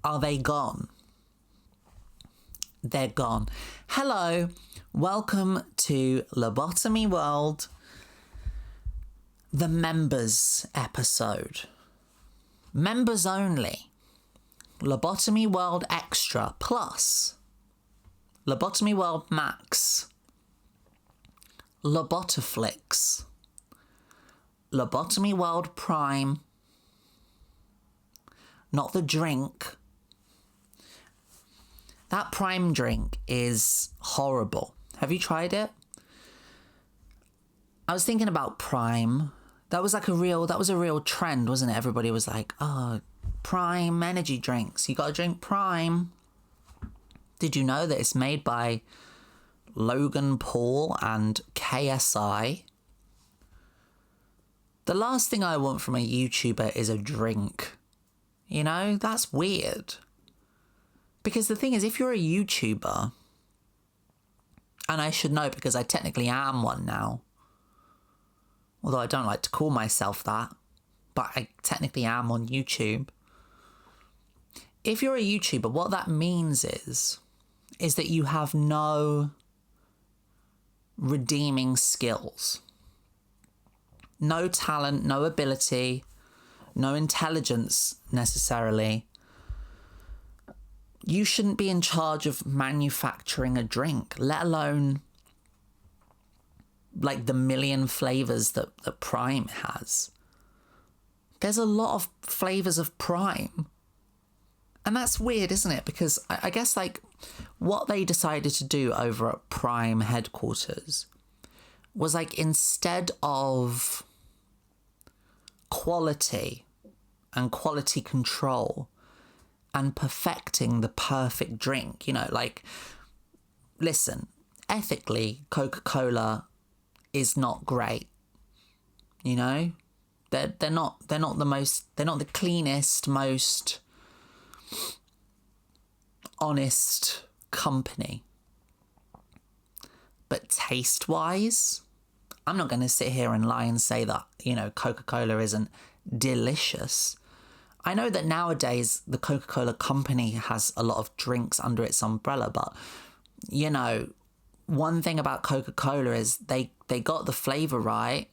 Are they gone? They're gone. Hello, welcome to Lobotomy World, the members episode. Members only. Lobotomy World Extra Plus. Lobotomy World Max. Lobotoflix. Lobotomy World Prime. Not the drink. That Prime drink is horrible. Have you tried it? I was thinking about Prime. That was a real trend, wasn't it? Everybody was like, oh, Prime energy drinks. You got to drink Prime. Did you know that it's made by Logan Paul and KSI? The last thing I want from a YouTuber is a drink. You know, that's weird. Because the thing is, if you're a YouTuber, and I should know because I technically am one now, although I don't like to call myself that, but I technically am on YouTube. If you're a YouTuber, what that means is that you have no redeeming skills. No talent, no ability, no intelligence necessarily. You shouldn't be in charge of manufacturing a drink, let alone like the million flavours that Prime has. There's a lot of flavours of Prime. And that's weird, isn't it? Because I guess like what they decided to do over at Prime headquarters was like instead of quality and quality control and perfecting the perfect drink, you know, like, listen, ethically, Coca-Cola is not great, you know? They're not the cleanest, most honest company. But taste-wise, I'm not going to sit here and lie and say that, you know, Coca-Cola isn't delicious. I know that nowadays the Coca-Cola company has a lot of drinks under its umbrella, but, you know, one thing about Coca-Cola is they got the flavour right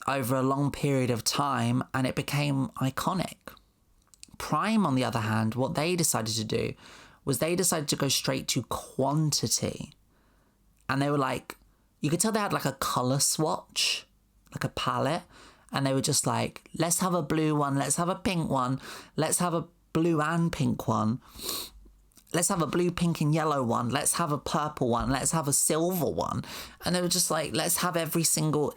over a long period of time and it became iconic. Prime, on the other hand, what they decided to do was they decided to go straight to quantity. And they were like, you could tell they had like a colour swatch, like a palette. And they were just like, let's have a blue one, let's have a pink one, let's have a blue and pink one, let's have a blue, pink and yellow one, let's have a purple one, let's have a silver one. And they were just like, let's have every single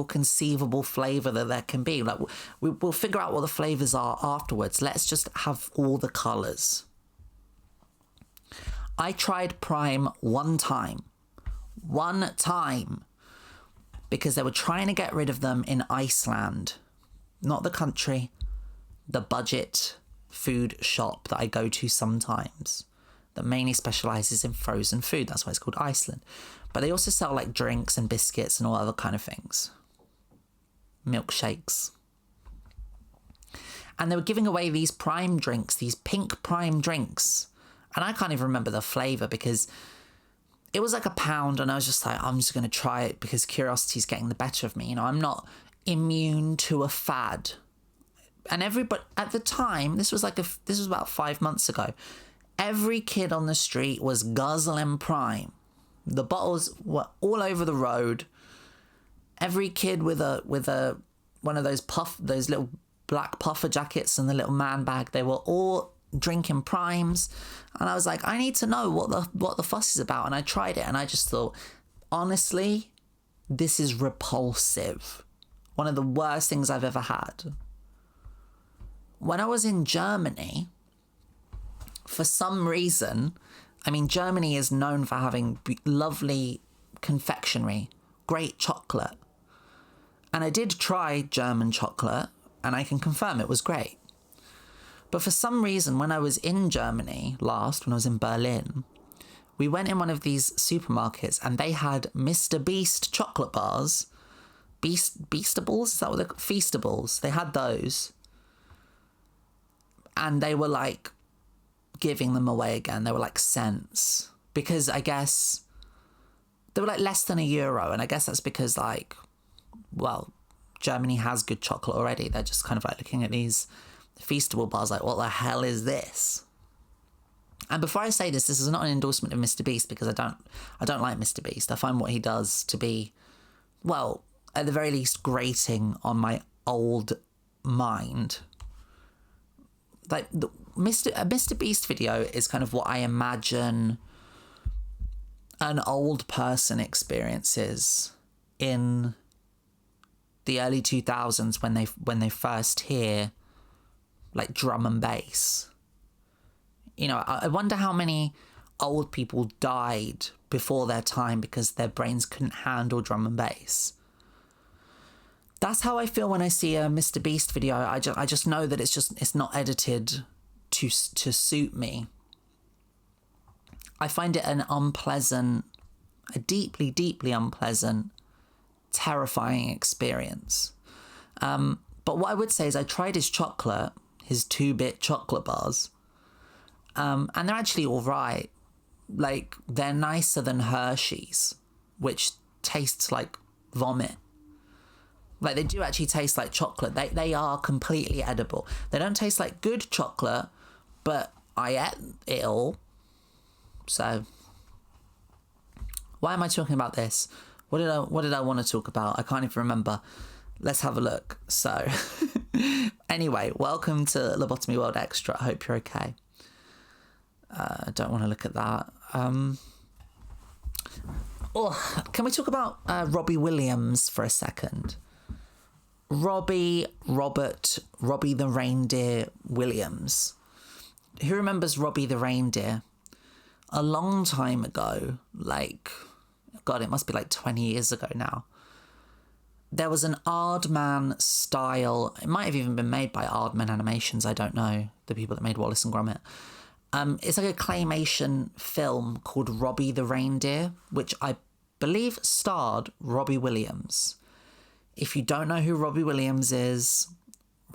conceivable flavour that there can be. Like, we'll figure out what the flavours are afterwards. Let's just have all the colours. I tried Prime one time. Because they were trying to get rid of them in Iceland. Not the country, the budget food shop that I go to sometimes that mainly specialises in frozen food. That's why it's called Iceland. But they also sell like drinks and biscuits and all other kind of things. Milkshakes. And they were giving away these Prime drinks, these pink Prime drinks. And I can't even remember the flavour because it was like £1 and I was just like, I'm just going to try it because curiosity's getting the better of me. You know, I'm not immune to a fad. And everybody, at the time, this was about 5 months ago, every kid on the street was guzzling Prime. The bottles were all over the road. Every kid with one of those little black puffer jackets and the little man bag, they were all drinking Primes. And I was like, I need to know what the fuss is about. And I tried it and I just thought, honestly, this is repulsive. One of the worst things I've ever had. When I was in Germany, for some reason, I mean, Germany is known for having lovely confectionery, great chocolate. And I did try German chocolate and I can confirm it was great. But for some reason, when I was in Germany last, when I was in Berlin, we went in one of these supermarkets and they had MrBeast chocolate bars. Beastables? Is that what they're called? Feastables. They had those. And they were like giving them away again. They were like cents, because I guess they were like less than €1. And I guess that's because, like, well, Germany has good chocolate already. They're just kind of like looking at these Feastable bars like, what the hell is this? And before I say this is not an endorsement of MrBeast, because I don't like MrBeast. I find what he does to be, well, at the very least, grating on my old mind. Like, a MrBeast video is kind of what I imagine an old person experiences in the early 2000s when they first hear, like, drum and bass. You know, I wonder how many old people died before their time because their brains couldn't handle drum and bass. That's how I feel when I see a MrBeast video. I just know that it's not edited to suit me. I find it an unpleasant, a deeply, deeply unpleasant, terrifying experience. But what I would say is I tried his 2-bit chocolate bars. And they're actually all right. Like, they're nicer than Hershey's, which tastes like vomit. Like, they do actually taste like chocolate. They are completely edible. They don't taste like good chocolate, but I ate it all. So, why am I talking about this? What did I want to talk about? I can't even remember. Let's have a look. So, anyway, welcome to Lobotomy World Extra. I hope you're okay. I don't want to look at that. Can we talk about Robbie Williams for a second? Robbie the Reindeer Williams. Who remembers Robbie the Reindeer? A long time ago, like, God, it must be like 20 years ago now. There was an Aardman style, it might have even been made by Aardman Animations, I don't know, the people that made Wallace and Gromit. It's like a claymation film called Robbie the Reindeer, which I believe starred Robbie Williams. If you don't know who Robbie Williams is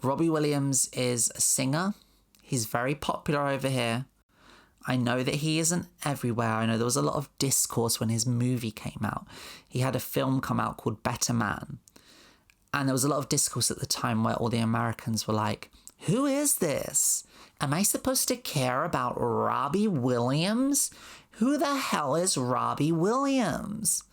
a singer. He's very popular over here. I know that he isn't everywhere. I know there was a lot of discourse when his movie came out. He had a film come out called Better Man. And there was a lot of discourse at the time where all the Americans were like, who is this? Am I supposed to care about Robbie Williams? Who the hell is Robbie Williams?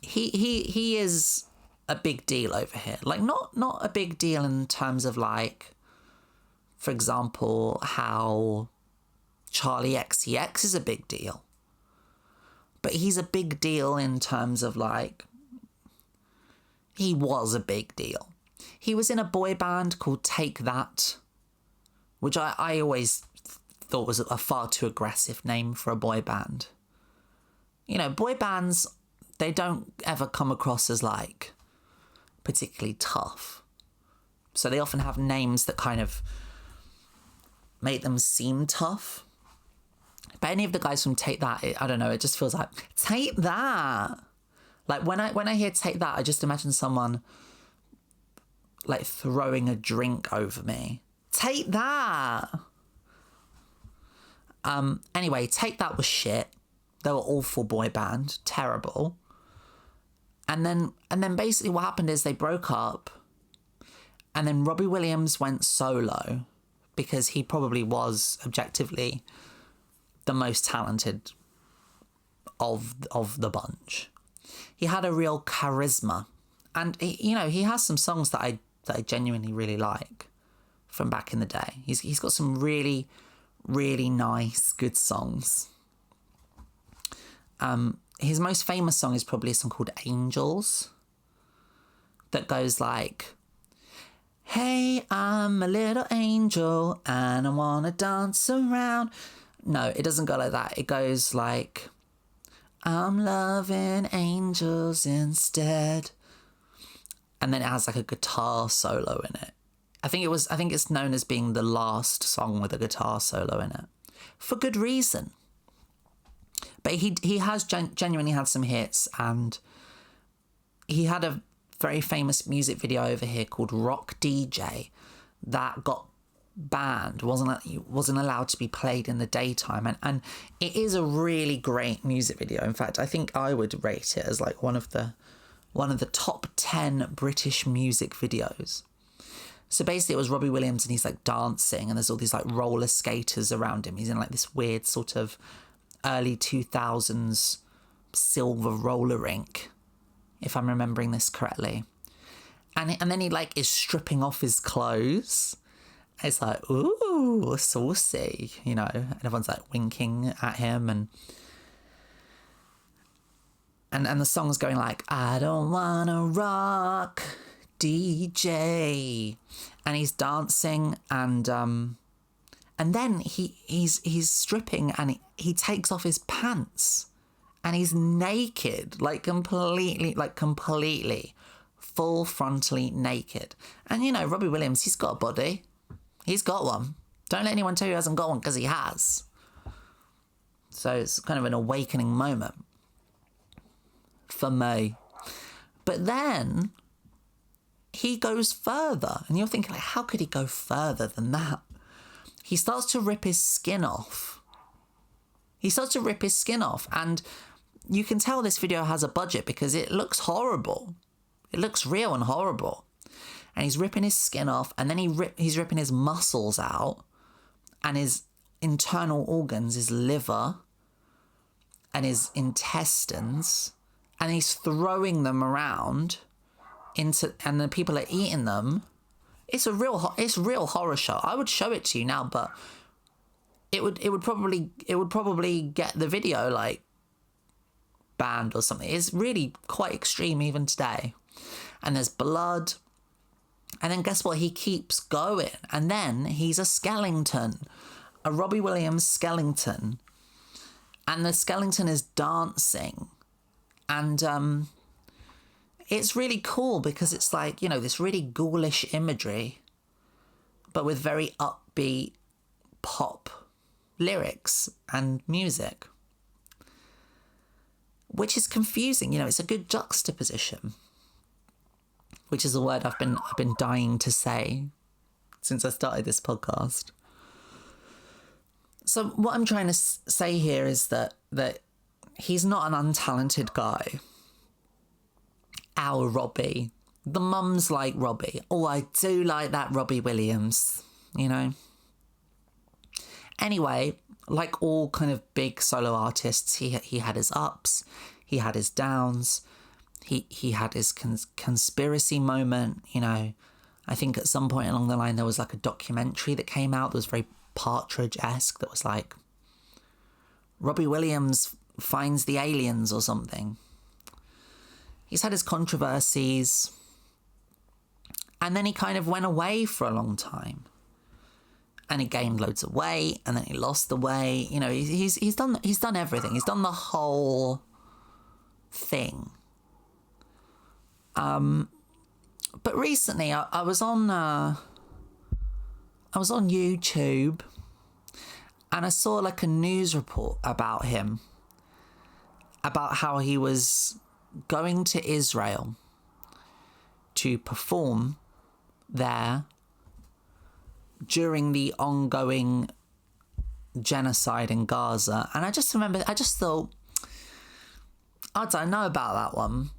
He is a big deal over here. Like, not a big deal in terms of, like, for example, how Charlie XCX is a big deal. But he's a big deal in terms of, like, he was a big deal. He was in a boy band called Take That, which I always thought was a far too aggressive name for a boy band. You know, boy bands, they don't ever come across as, like, particularly tough. So they often have names that kind of make them seem tough. But any of the guys from Take That, I don't know, it just feels like, Take That! Like, when I hear Take That, I just imagine someone, like, throwing a drink over me. Take That! Anyway, Take That was shit. They were awful boy band. Terrible. And then basically what happened is they broke up. And then Robbie Williams went solo because he probably was objectively the most talented of the bunch. He had a real charisma. And, he has some songs that I genuinely really like from back in the day. He's got some really, really nice, good songs. His most famous song is probably a song called Angels that goes like, hey, I'm a little angel and I want to dance around. No, it doesn't go like that. It goes like, I'm loving angels instead. And then it has like a guitar solo in it. I think it's known as being the last song with a guitar solo in it. For good reason. But he has genuinely had some hits, and he had a very famous music video over here called Rock DJ that got banned, wasn't allowed to be played in the daytime, and it is a really great music video. In fact, I think I would rate it as like one of the top 10 British music videos. So basically it was Robbie Williams and he's like dancing and there's all these like roller skaters around him. He's in like this weird sort of early 2000s silver roller rink, if I'm remembering this correctly. And then he like is stripping off his clothes. It's like, ooh, saucy, you know, and everyone's like winking at him and the song's going like, I don't wanna rock, DJ, and he's dancing and then he's stripping and he takes off his pants and he's naked, like completely full frontally naked. And you know, Robbie Williams, he's got a body. He's got one. Don't let anyone tell you he hasn't got one, because he has. So it's kind of an awakening moment for me. But then he goes further, and you're thinking, like, how could he go further than that? He starts to rip his skin off. And you can tell this video has a budget because it looks horrible. It looks real and horrible. And he's ripping his skin off, and then he's ripping his muscles out, and his internal organs, his liver and his intestines, and he's throwing them around and the people are eating them. It's real horror show. I would show it to you now, but it would probably get the video like banned or something. It's really quite extreme even today. And there's blood. And then guess what? He keeps going. And then he's a skeleton, a Robbie Williams skeleton. And the skeleton is dancing. And it's really cool because it's like, you know, this really ghoulish imagery, but with very upbeat pop lyrics and music, which is confusing. You know, it's a good juxtaposition, which is a word I've been dying to say since I started this podcast. So what I'm trying to say here is that he's not an untalented guy. Our Robbie. The mums like Robbie. Oh, I do like that Robbie Williams, you know. Anyway, like all kind of big solo artists, he had his ups, he had his downs. He had his conspiracy moment, you know. I think at some point along the line there was like a documentary that came out that was very Partridge-esque, that was like Robbie Williams finds the aliens or something. He's had his controversies, and then he kind of went away for a long time, and he gained loads of weight, and then he lost the weight. You know, he's done everything. He's done the whole thing. But recently I was on YouTube, and I saw like a news report about him, about how he was going to Israel to perform there during the ongoing genocide in Gaza. And I just thought, I don't know about that one.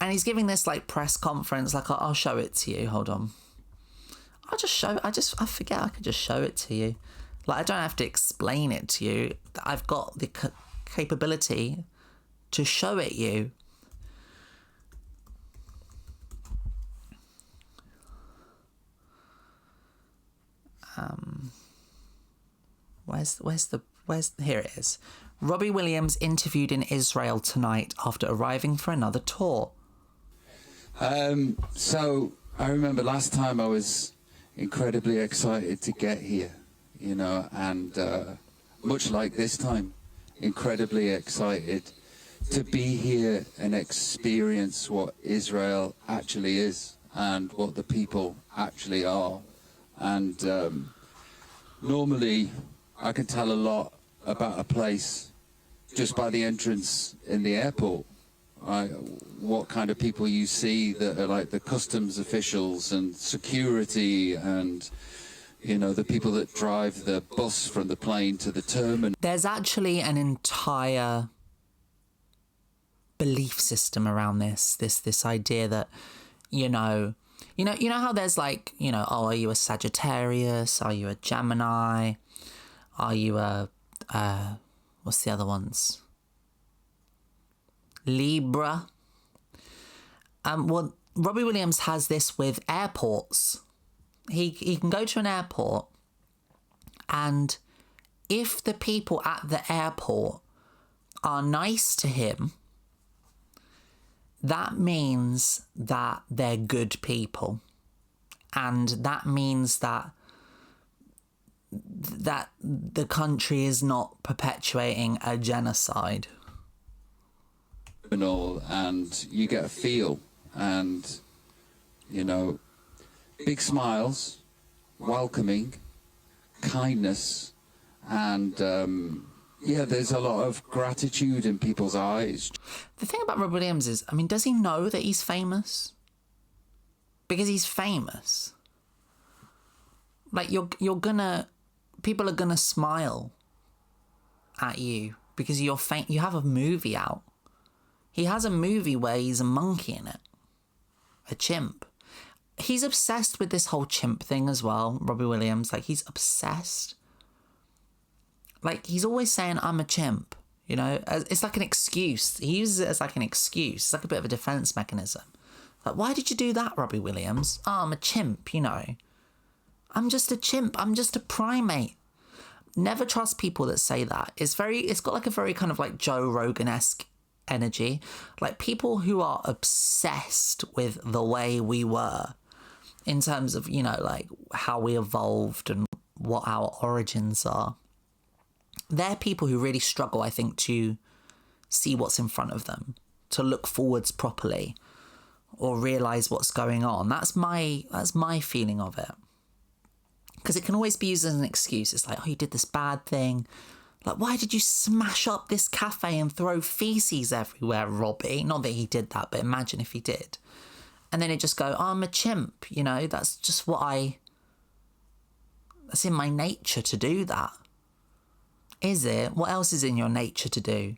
And he's giving this like press conference, like, I'll show it to you. Hold on. I forget I could just show it to you. Like, I don't have to explain it to you. I've got the capability to show it you. Here it is. Robbie Williams interviewed in Israel tonight after arriving for another tour. So I remember last time I was incredibly excited to get here, you know, and much like this time, incredibly excited to be here and experience what Israel actually is and what the people actually are. And normally I can tell a lot about a place just by the entrance in the airport, what kind of people you see that are like the customs officials and security and, you know, the people that drive the bus from the plane to the terminal. There's actually an entire belief system around this idea that, you know how there's like, you know, oh, are you a Sagittarius? Are you a Gemini? Are you a, what's the other ones? Libra. Well, Robbie Williams has this with airports. He can go to an airport, and if the people at the airport are nice to him, that means that they're good people. And that means that the country is not perpetuating a genocide. And you get a feel, and, you know, big smiles, welcoming, kindness, and yeah, there's a lot of gratitude in people's eyes. The thing about Robbie Williams is, I mean, does he know that he's famous? Because he's famous. Like, people are gonna smile at you because you have a movie out. He has a movie where he's a monkey in it. A chimp. He's obsessed with this whole chimp thing as well, Robbie Williams. Like, he's obsessed. Like, he's always saying, I'm a chimp, you know? It's like an excuse. He uses it as like an excuse. It's like a bit of a defense mechanism. Like, why did you do that, Robbie Williams? Oh, I'm a chimp, you know? I'm just a chimp. I'm just a primate. Never trust people that say that. It's got like a very kind of like Joe Rogan-esque energy. Like, people who are obsessed with the way we were in terms of, you know, like how we evolved and what our origins are. They're people who really struggle, I think, to see what's in front of them, to look forwards properly or realise what's going on. That's my feeling of it. Because it can always be used as an excuse. It's like, oh, you did this bad thing. Like, why did you smash up this cafe and throw feces everywhere, Robbie? Not that he did that, but imagine if he did. And then it just go, oh, I'm a chimp, you know? That's just that's in my nature to do that. Is it? What else is in your nature to do?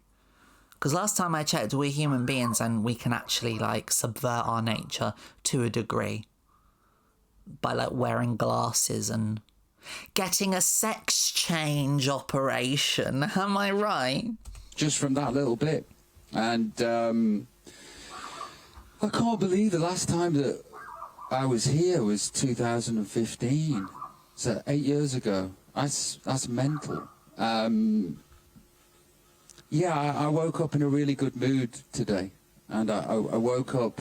Because last time I checked, we're human beings and we can actually, like, subvert our nature to a degree. By, like, wearing glasses and getting a sex change operation. Am I right? Just from that little bit. And I can't believe the last time that I was here was 2015. So 8 years ago. That's mental. Yeah, I woke up in a really good mood today. And I woke up...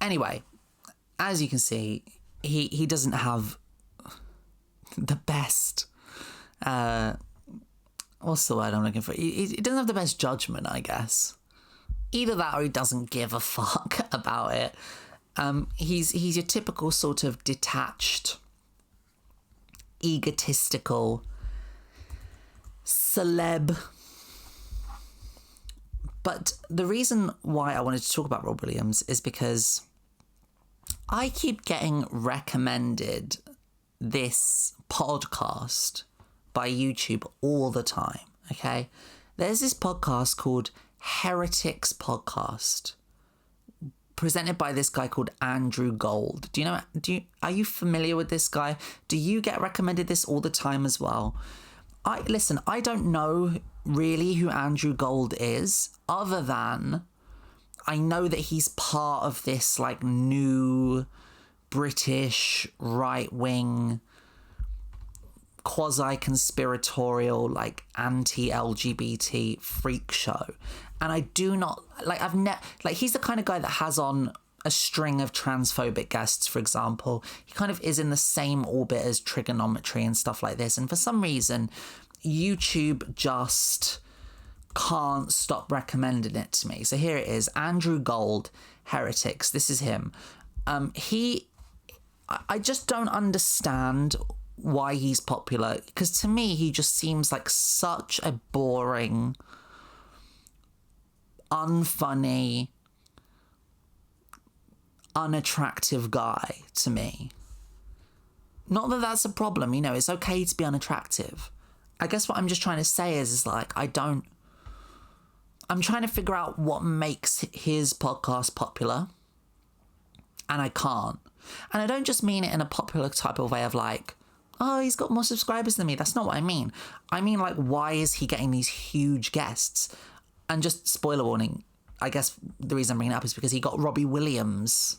Anyway, as you can see, he doesn't have the best... what's the word I'm looking for? He doesn't have the best judgment, I guess. Either that or he doesn't give a fuck about it. He's your typical sort of detached, egotistical celeb. But the reason why I wanted to talk about Rob Williams is because I keep getting recommended this podcast by YouTube all the time, okay? There's this podcast called Heretics Podcast, presented by this guy called Andrew Gold. Are you familiar with this guy? Do you get recommended this all the time as well? I don't know really who Andrew Gold is, other than I know that he's part of this like new British right-wing quasi-conspiratorial like anti-LGBT freak show. And I do not he's the kind of guy that has on a string of transphobic guests, for example. He kind of is in the same orbit as trigonometry and stuff like this. And for some reason, YouTube just can't stop recommending it to me. So here it is, Andrew Gold, Heretics. This is him. I just don't understand why he's popular, because to me, he just seems like such a boring, unfunny, unattractive guy to me. Not that that's a problem, you know, it's okay to be unattractive. I guess what I'm just trying to say is like, I'm trying to figure out what makes his podcast popular, and I can't. And I don't just mean it in a popular type of way of like, oh, he's got more subscribers than me. That's not what I mean. I mean, like, why is he getting these huge guests? And just spoiler warning, I guess the reason I'm bringing it up is because he got Robbie Williams.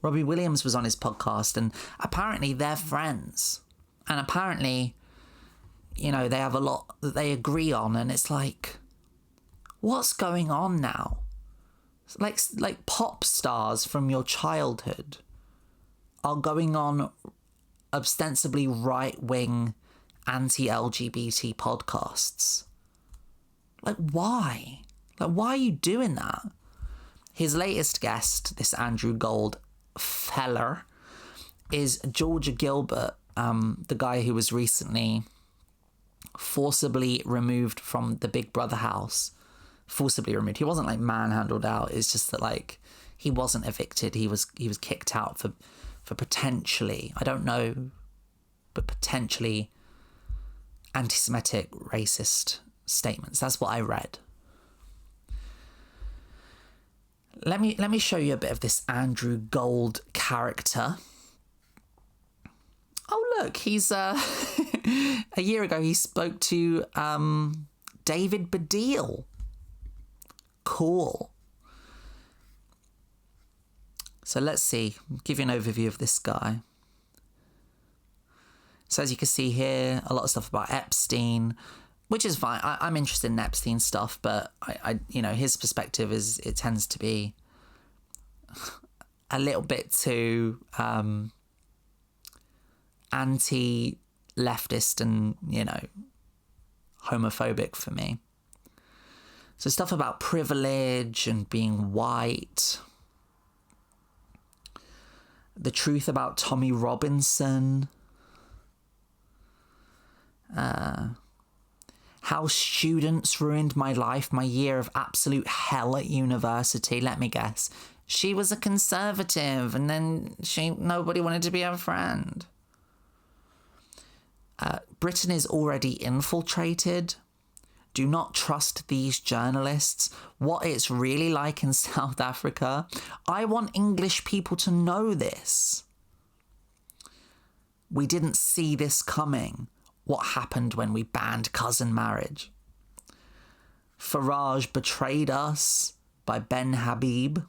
Robbie Williams was on his podcast, and apparently they're friends. And apparently, you know, they have a lot that they agree on, and it's like, what's going on now? Like pop stars from your childhood are going on ostensibly right-wing anti-LGBT podcasts. Like, why? Like, why are you doing that? His latest guest, this Andrew Gold feller, is Georgia Gilbert, the guy who was recently forcibly removed from the Big Brother house. Forcibly removed. He wasn't like manhandled out. It's just that like he wasn't evicted. He was kicked out for potentially, I don't know, but potentially anti-Semitic, racist statements. That's what I read. Let me show you a bit of this Andrew Gold character. Oh look, he's a year ago he spoke to David Baddiel. Cool. So let's see, give you an overview of this guy. So as you can see here, a lot of stuff about Epstein, which is fine. I'm interested in Epstein stuff, but I you know, his perspective is, it tends to be a little bit too anti-leftist and, you know, homophobic for me. So stuff about privilege and being white. The truth about Tommy Robinson. How students ruined my life, my year of absolute hell at university. Let me guess. She was a conservative and then nobody wanted to be her friend. Britain is already infiltrated. Do not trust these journalists. What it's really like in South Africa. I want English people to know this. We didn't see this coming. What happened when we banned cousin marriage? Farage betrayed us by Ben Habib.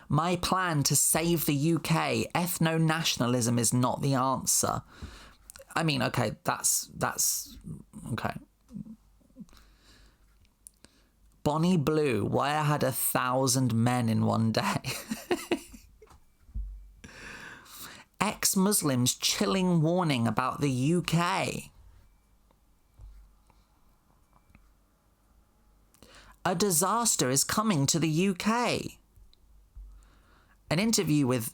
My plan to save the UK. Ethno-nationalism is not the answer. I mean, okay, that's okay. Bonnie Blue, why I had 1,000 men in one day. Ex-Muslims chilling warning about the UK. A disaster is coming to the UK. An interview with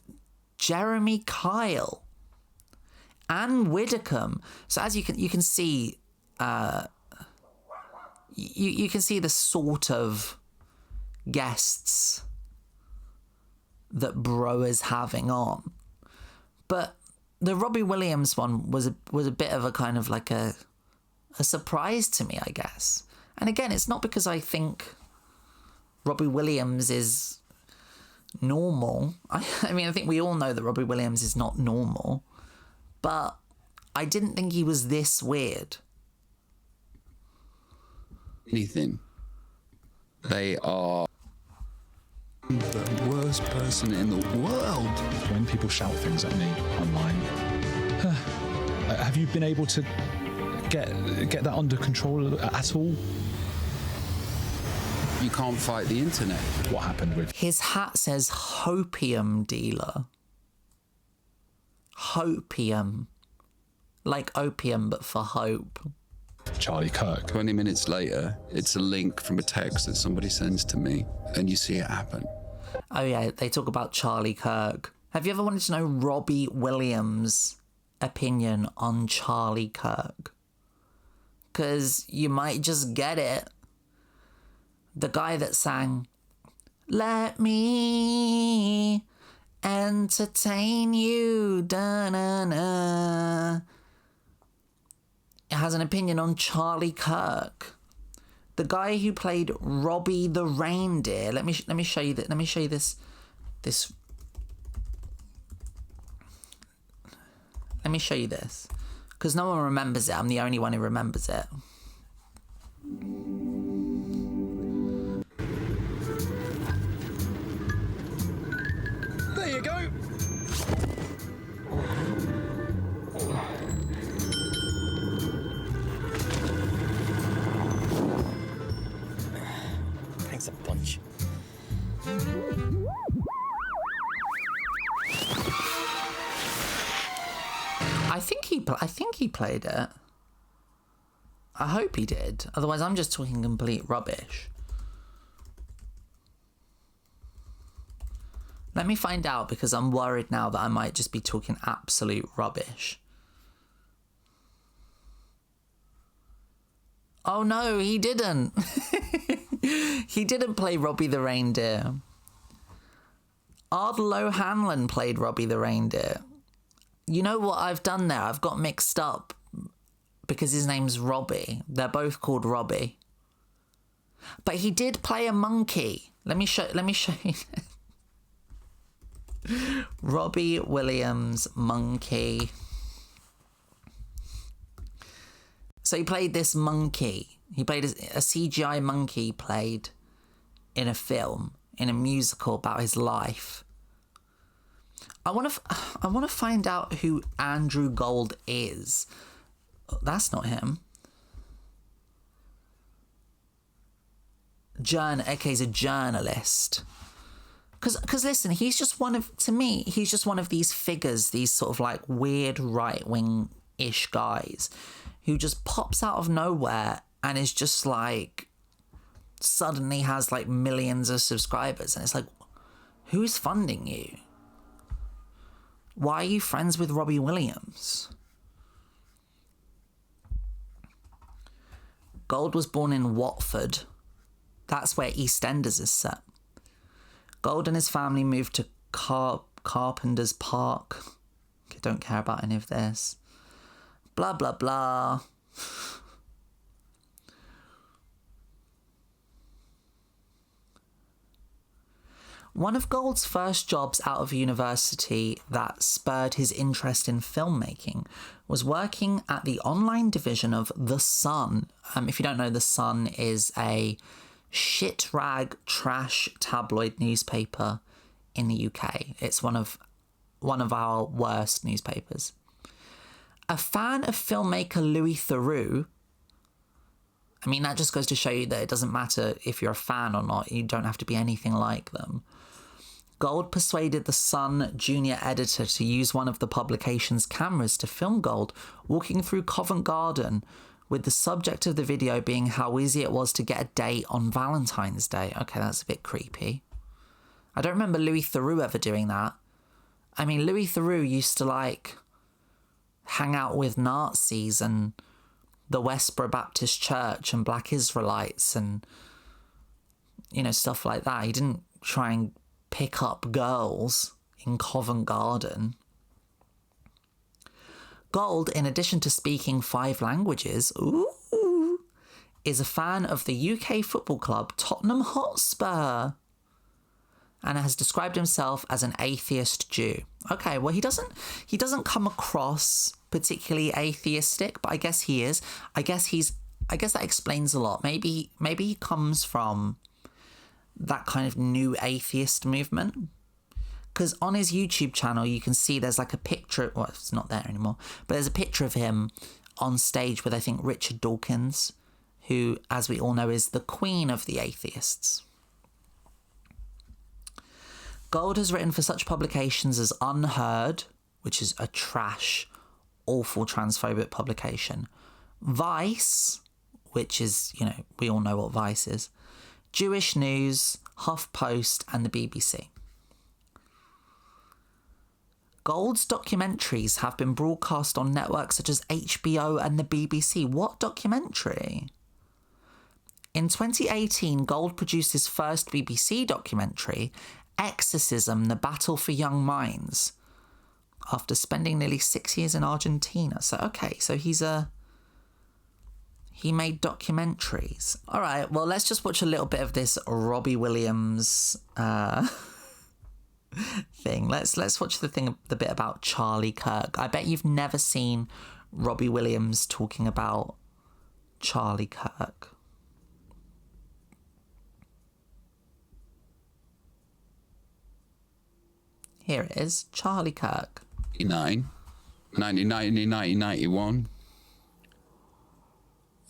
Jeremy Kyle. Anne Widdecombe. So as you can see, you can see the sort of guests that Bro is having on. But the Robbie Williams one was a bit of a kind of like a surprise to me, I guess. And again, it's not because I think Robbie Williams is normal. I mean, I think we all know that Robbie Williams is not normal. But I didn't think he was this weird. Anything. They are the worst person in the world. When people shout things at me online, have you been able to get that under control at all? You can't fight the internet. What happened with His hat says hopium dealer. Hopium. Like opium, but for hope. Charlie Kirk? 20 minutes later, it's a link from a text that somebody sends to me, and you see it happen. Oh yeah, they talk about Charlie Kirk. Have you ever wanted to know Robbie Williams' opinion on Charlie Kirk? Because you might just get it. The guy that sang, "Let me entertain you, da-na-na," has an opinion on Charlie Kirk. The guy who played Robbie the reindeer. Let me show you that. Let me show you this. Let me show you this, because no one remembers it. I'm the only one who remembers it. There you go. Thanks a bunch. I think he played it. I hope he did. Otherwise, I'm just talking complete rubbish. Let me find out, because I'm worried now that I might just be talking absolute rubbish. Oh no, he didn't. He didn't play Robbie the reindeer. Ardlo Hanlon played Robbie the reindeer. You know what I've done there? I've got mixed up because his name's Robbie. They're both called Robbie. But he did play a monkey. Let me show you. Robbie Williams monkey. So he played this monkey. He played a CGI monkey played in a film, in a musical about his life. I want to find out who Andrew Gold is. That's not him. Okay, he's a journalist. Because listen, he's just he's just one of these figures, these sort of like weird right-wing-ish guys who just pops out of nowhere and is just like, suddenly has like millions of subscribers. And it's like, who's funding you? Why are you friends with Robbie Williams? Gold was born in Watford. That's where EastEnders is set. Gold and his family moved to Carpenter's Park. I don't care about any of this. Blah, blah, blah. One of Gold's first jobs out of university that spurred his interest in filmmaking was working at the online division of The Sun. If you don't know, The Sun is a shit rag trash tabloid newspaper in the UK. It's one of our worst newspapers. A fan of filmmaker Louis Theroux. I mean, that just goes to show you that it doesn't matter if you're a fan or not. You don't have to be anything like them. Gold persuaded the Sun junior editor to use one of the publication's cameras to film Gold walking through Covent Garden, with the subject of the video being how easy it was to get a date on Valentine's Day. Okay, that's a bit creepy. I don't remember Louis Theroux ever doing that. I mean, Louis Theroux used to, like, hang out with Nazis and the Westboro Baptist Church and Black Israelites and, you know, stuff like that. He didn't try and pick up girls in Covent Garden. Gold, in addition to speaking 5 languages, is a fan of the UK football club Tottenham Hotspur and has described himself as an atheist Jew. Okay, well, he doesn't come across particularly atheistic, but I guess he is. I guess that explains a lot. Maybe he comes from that kind of new atheist movement. Because on his YouTube channel, you can see there's like a picture, well, it's not there anymore, but there's a picture of him on stage with, I think, Richard Dawkins, who, as we all know, is the queen of the atheists. Gold has written for such publications as Unheard, which is a trash, awful transphobic publication, Vice, which is, you know, we all know what Vice is, Jewish News, HuffPost, and the BBC. Gold's documentaries have been broadcast on networks such as HBO and the BBC. What documentary? In 2018, Gold produced his first BBC documentary, Exorcism, The Battle for Young Minds, after spending nearly 6 years in Argentina. So, okay, so he made documentaries. All right, well, let's just watch a little bit of this Robbie Williams thing. Let's watch the bit about Charlie Kirk. I bet you've never seen Robbie Williams talking about Charlie Kirk. Here it is, Charlie Kirk. 1991.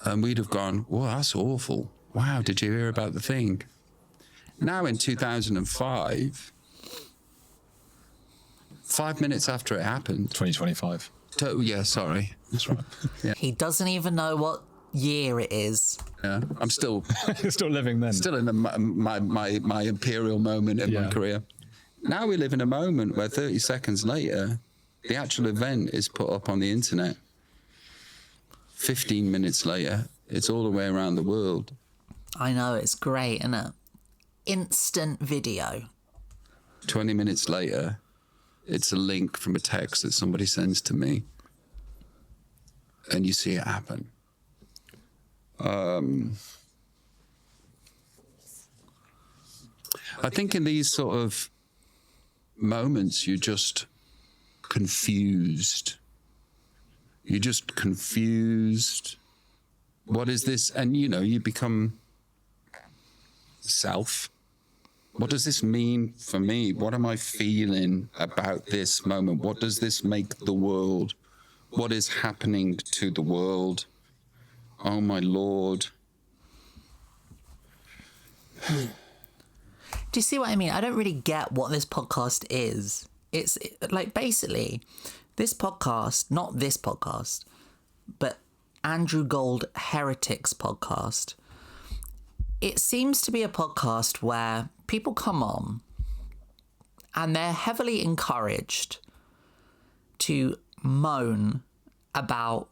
And we'd have gone, whoa, that's awful. Wow, did you hear about the thing? Now in 2005, 5 minutes after it happened. 2025. Yeah, sorry. That's right. Yeah. He doesn't even know what year it is. Yeah, I'm still living then. Still in my imperial moment in my career. Now we live in a moment where 30 seconds later, the actual event is put up on the internet. 15 minutes later, it's all the way around the world. I know, it's great, isn't it? Instant video. 20 minutes later, it's a link from a text that somebody sends to me. And you see it happen. I think in these sort of moments, you're just confused. You're just confused. What is this? And, you become self. What does this mean for me? What am I feeling about this moment? What does this make the world? What is happening to the world? Oh, my Lord. Do you see what I mean? I don't really get what this podcast is. It's like basically this podcast, not this podcast, but Andrew Gold Heretics podcast. It seems to be a podcast where people come on and they're heavily encouraged to moan about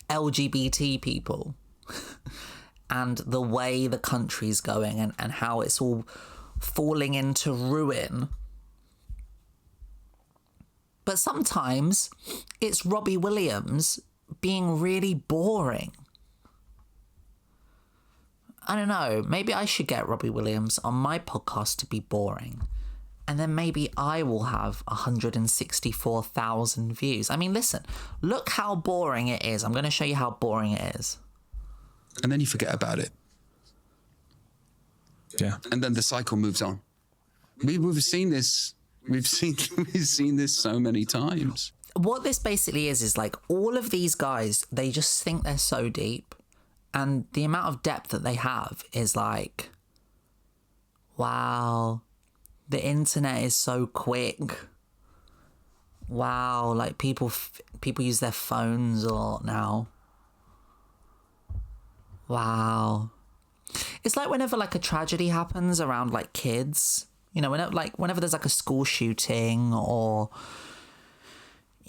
LGBT people and the way the country's going and how it's all falling into ruin. But sometimes it's Robbie Williams being really boring. I don't know, maybe I should get Robbie Williams on my podcast to be boring. And then maybe I will have 164,000 views. I mean, listen, look how boring it is. I'm going to show you how boring it is. And then you forget about it. Yeah. And then the cycle moves on. We've seen this. We've seen this so many times. What this basically is like all of these guys, they just think they're so deep. And the amount of depth that they have is like, wow, the internet is so quick. Wow, like people use their phones a lot now. Wow. It's like whenever like a tragedy happens around like kids, whenever there's like a school shooting or,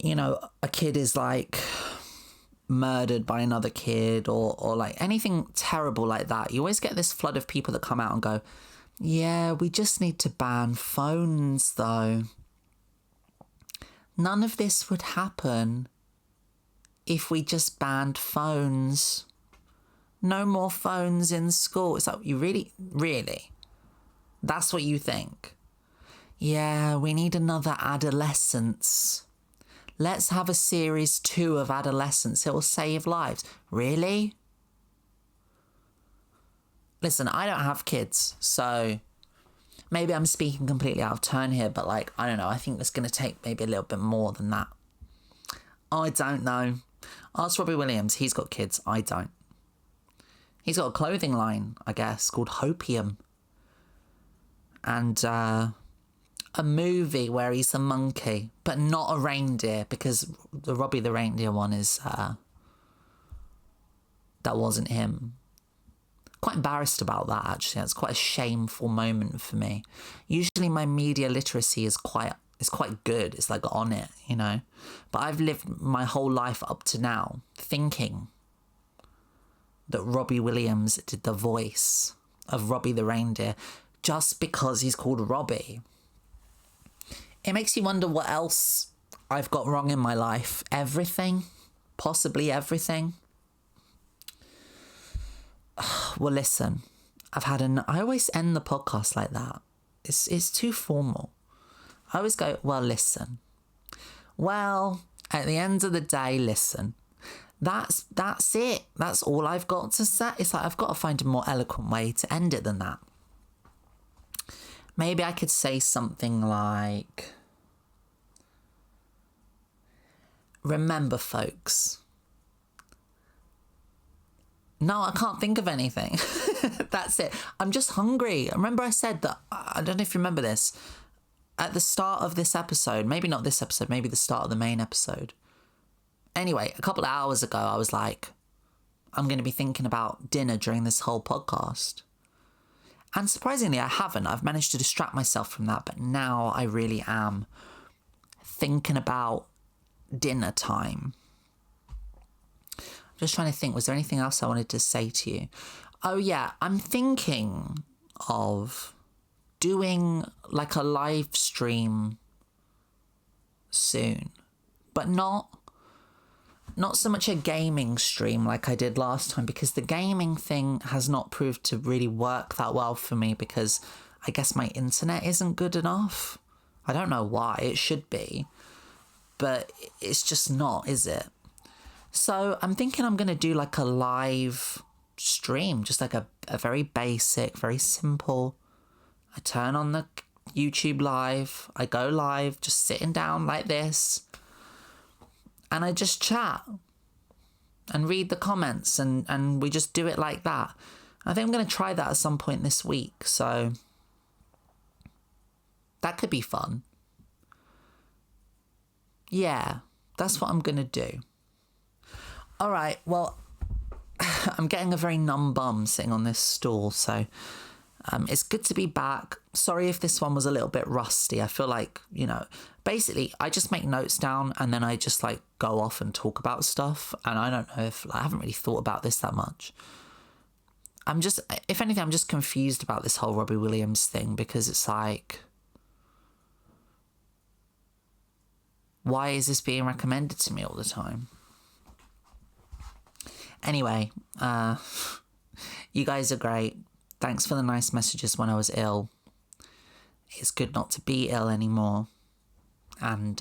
a kid is like murdered by another kid or like anything terrible like that, you always get this flood of people that come out and go, yeah, we just need to ban phones though. None of this would happen if we just banned phones. No more phones in school. It's like, you really? That's what you think? Yeah, we need another Adolescence. Let's have a series 2 of Adolescence. It will save lives. Really? Listen, I don't have kids, so maybe I'm speaking completely out of turn here, but like, I don't know. I think it's going to take maybe a little bit more than that. I don't know. Ask Robbie Williams. He's got kids. I don't. He's got a clothing line, I guess, called Hopium. And a movie where he's a monkey, but not a reindeer, because the Robbie the Reindeer one is... that wasn't him. Quite embarrassed about that, actually. It's quite a shameful moment for me. Usually my media literacy is quite good. It's like on it, But I've lived my whole life up to now thinking that Robbie Williams did the voice of Robbie the reindeer just because he's called Robbie. It makes you wonder what else I've got wrong in my life. Everything. Possibly everything. Well, listen. I always end the podcast like that. It's too formal. I always go, well, listen. Well, at the end of the day, listen. That's it. That's all I've got to say. It's like I've got to find a more eloquent way to end it than that. Maybe I could say something like, remember, folks. No, I can't think of anything. That's it. I'm just hungry. Remember I said that, I don't know if you remember this, at the start of this episode, maybe not this episode, maybe the start of the main episode. Anyway, a couple of hours ago, I was like, I'm going to be thinking about dinner during this whole podcast. And surprisingly, I haven't. I've managed to distract myself from that, but now I really am thinking about dinner time. I'm just trying to think, was there anything else I wanted to say to you? Oh yeah, I'm thinking of doing like a live stream soon, but not so much a gaming stream like I did last time, because the gaming thing has not proved to really work that well for me because I guess my internet isn't good enough. I don't know why. It should be, but it's just not, is it? So I'm thinking I'm going to do like a live stream, just like a very basic, very simple. I turn on the YouTube live, I go live, just sitting down like this, and I just chat and read the comments and we just do it like that. I think I'm going to try that at some point this week, so that could be fun. Yeah, that's what I'm going to do. All right, well, I'm getting a very numb bum sitting on this stool, so it's good to be back. Sorry if this one was a little bit rusty. I feel like, basically I just make notes down and then I just like go off and talk about stuff. And I don't know if I haven't really thought about this that much. If anything, I'm just confused about this whole Robbie Williams thing, because it's like, why is this being recommended to me all the time? Anyway, you guys are great. Thanks for the nice messages when I was ill. It's good not to be ill anymore. And